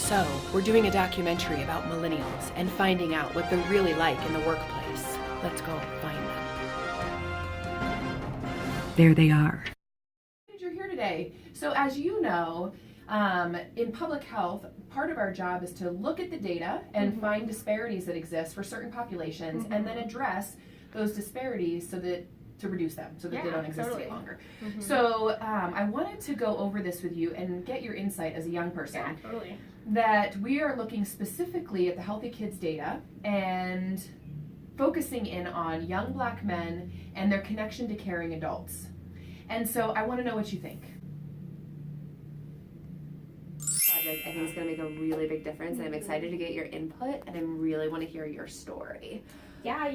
So, we're doing a documentary about millennials and finding out what they're really like in the workplace. Let's go find them. There they are. You're here today. So as you know, in public health, part of our job is to look at the data and find disparities that exist for certain populations and then address those disparities so that to reduce them so that they don't exist any longer. So I wanted to go over this with you and get your insight as a young person. Yeah, totally. That we are looking specifically at the Healthy Kids data and focusing in on young Black men and their connection to caring adults. And so I want to know what you think. Project, I think it's going to make a really big difference, and I'm excited to get your input, and I really want to hear your story. Yeah, I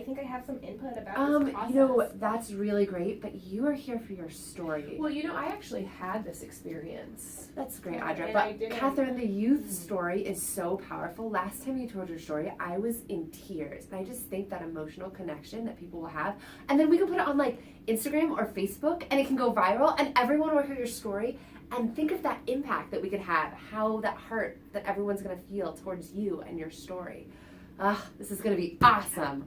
think I have some input about this process. That's really great, but you are here for your story. Well, I actually had this experience. That's great, Audra. And But Catherine, the youth story is so powerful. Last time you told your story, I was in tears. And I just think that emotional connection that people will have, and then we can put it on like Instagram or Facebook, and it can go viral, and everyone will hear your story. And think of that impact that we could have, how that heart that everyone's going to feel towards you and your story. This is going to be awesome.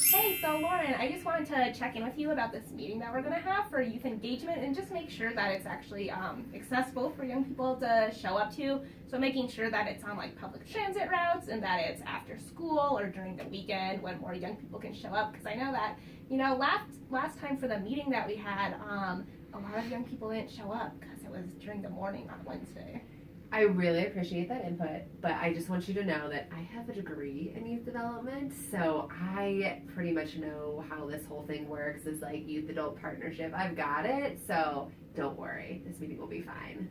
Hey, so Lauren, I just wanted to check in with you about this meeting that we're going to have for youth engagement and just make sure that it's actually accessible for young people to show up to. So making sure that it's on like public transit routes and that it's after school or during the weekend when more young people can show up. Because I know that, last time for the meeting that we had, a lot of young people didn't show up because it was during the morning on Wednesday. I really appreciate that input, but I just want you to know that I have a degree in youth development, so I pretty much know how this whole thing works. Is like youth-adult partnership. I've got it, so don't worry. This meeting will be fine.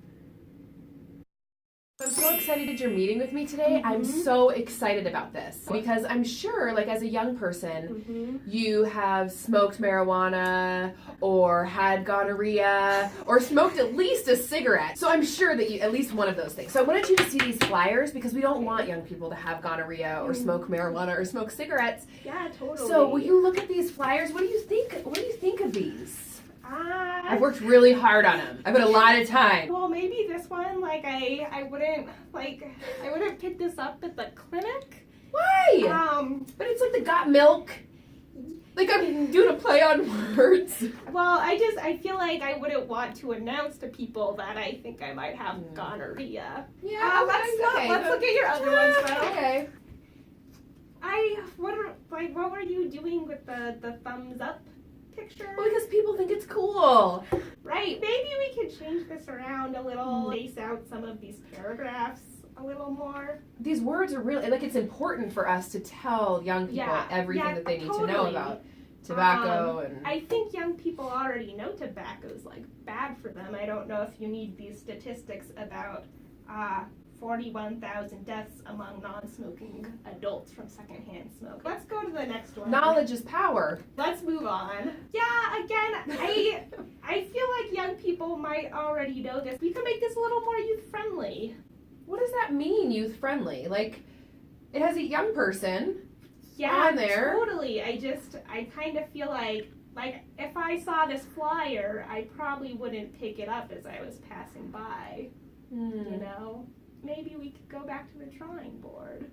I'm so excited that you're meeting with me today. I'm so excited about this because I'm sure, like as a young person, you have smoked marijuana or had gonorrhea or smoked at least a cigarette. So I'm sure that you at least one of those things. So I wanted you to see these flyers because we don't want young people to have gonorrhea or smoke marijuana or smoke cigarettes. Yeah, totally. So will you look at these flyers? What do you think? What do you think of these? I've worked really hard on them. I put a lot of time. Well, maybe this one, I wouldn't pick this up at the clinic. Why? But it's like the got milk. Like I'm doing a play on words. Well, I feel like I wouldn't want to announce to people that I think I might have gonorrhea. Yeah, let's look at your other ones though. Okay. What were you doing with the thumbs up picture? Well, because people think it's cool. Right. Maybe we could change this around a little, space out some of these paragraphs a little more. These words are really, like, it's important for us to tell young people everything that they need to know about tobacco and... I think young people already know tobacco's, bad for them. I don't know if you need these statistics about 41,000 deaths among non-smoking adults from secondhand smoke. Let's go to the next one. Knowledge is power. Let's move on. Yeah, again, I feel like young people might already know this. We could make this a little more youth-friendly. What does that mean, youth-friendly? Like, it has a young person on there. Totally. I kind of feel like if I saw this flyer, I probably wouldn't pick it up as I was passing by. Maybe we could go back to the drawing board.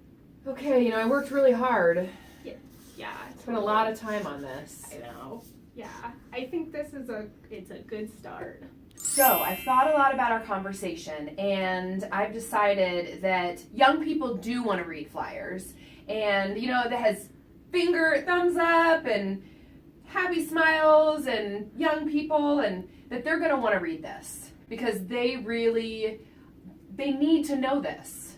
Okay, I worked really hard. Yeah. Spent a lot of time on this. I know. Yeah. I think this is it's a good start. So, I've thought a lot about our conversation, and I've decided that young people do want to read flyers. And, that has thumbs up and happy smiles and young people, and that they're going to want to read this because they need to know this.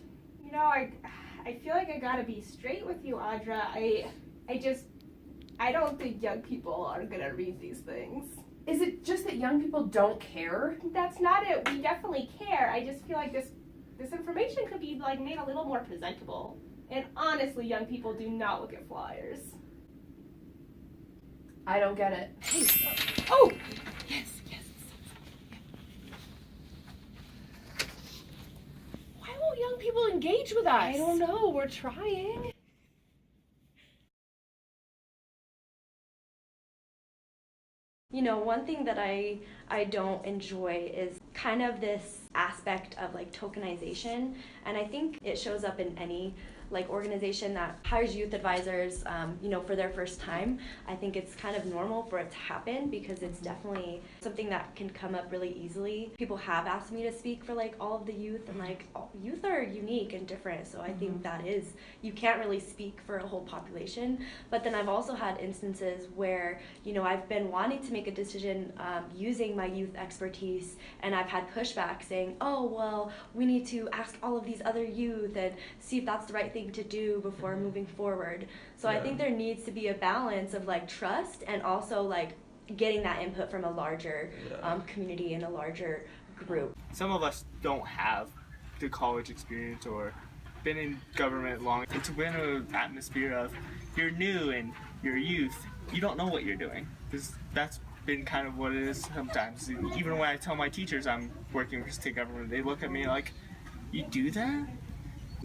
I feel like I gotta be straight with you, Audra. I don't think young people are gonna read these things. Is it just that young people don't care? That's not it. We definitely care. I just feel like this information could be made a little more presentable. And honestly, young people do not look at flyers. I don't get it. Hey. Oh! Yes. Why won't young people engage with us? I don't know. We're trying. One thing that I don't enjoy is kind of this aspect aspect of like tokenization, and I think it shows up in any like organization that hires youth advisors, for their first time. I think it's kind of normal for it to happen because it's definitely something that can come up really easily. People have asked me to speak for like all of the youth, and like youth are unique and different, so I think that is, you can't really speak for a whole population. But then I've also had instances where, I've been wanting to make a decision using my youth expertise, and I've had pushback saying, oh, well, we need to ask all of these other youth and see if that's the right thing to do before moving forward. So I think there needs to be a balance of like trust and also like getting that input from a larger community and a larger group. Some of us don't have the college experience or been in government long. It's been an atmosphere of you're new and you're youth. You don't know what you're doing. That's been kind of what it is sometimes. Even when I tell my teachers I'm working for state government, they look at me like, you do that?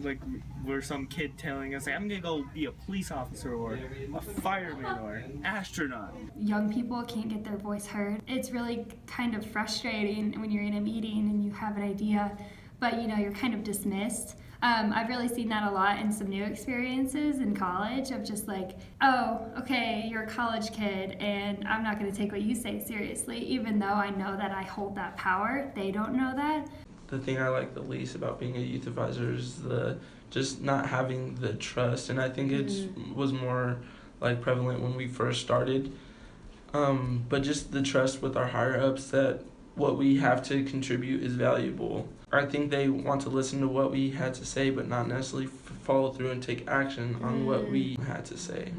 Like we're some kid telling us, like, I'm gonna go be a police officer or a fireman or an astronaut. Young people can't get their voice heard. It's really kind of frustrating when you're in a meeting and you have an idea, but you're kind of dismissed. I've really seen that a lot in some new experiences in college of just like, oh, okay, you're a college kid and I'm not going to take what you say seriously, even though I know that I hold that power. They don't know that. The thing I like the least about being a youth advisor is just not having the trust, and I think it was more like prevalent when we first started. But just the trust with our higher ups that what we have to contribute is valuable. I think they want to listen to what we had to say, but not necessarily follow through and take action on what we had to say.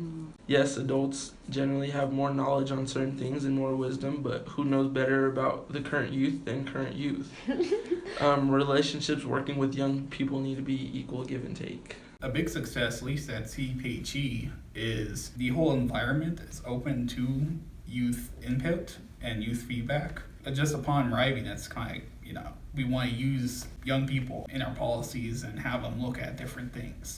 Yes, adults generally have more knowledge on certain things and more wisdom, but who knows better about the current youth than current youth? Relationships working with young people need to be equal give and take. A big success, at least at CPHE, is the whole environment is open to youth input and youth feedback. But just upon arriving, it's kind of, we want to use young people in our policies and have them look at different things.